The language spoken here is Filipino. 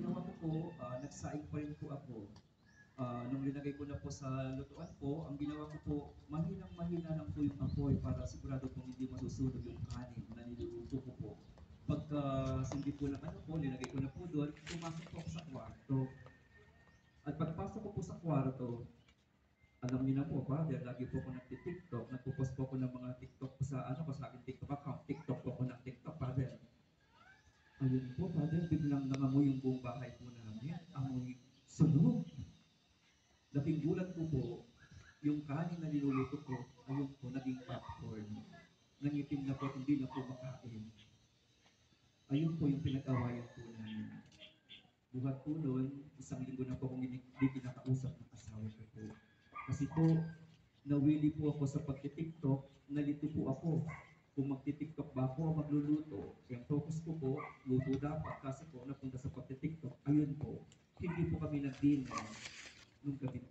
ginawa ko po, nagsaing pa rin po ako. Nung linagay ko na po sa lutuan po, ang ginawa ko po, mahinang-mahina lang po yung apoy para sigurado pong hindi masusunog yung kanin na niluluto ko po. Pagka sindi po ng ano po, linagay ko na po doon, pumasok po ako sa kwarto. At pagpasok ko po sa kwarto, alam niyo na po, Father, lagi po ako nagtitiktok, nagpo-post po ako ng mga TikTok po sa ano ko sa aking TikTok account, TikTok po ako ng TikTok, Father. Ayun po, Father, biglang nangamoy yung buong bahay po namin. Amoy sunog. Laking gulat ko po, yung kanin na niluluto ko, ayun po, naging popcorn. Nangitim na po, hindi na po makain. Ayun po yung pinag-awayan po namin. Buhat po noon, isang linggo na po akong hindi pinakausap ng asawa ko po. Kasi po, nawili po ako sa pagtitiktok, nalito po ako. Kung magtitiktok ba ako o magluluto, yung focus ko po, luto dapat. Kasi po, napunta sa pagtitiktok, ayun po, hindi po kami nag-dinner nung gabi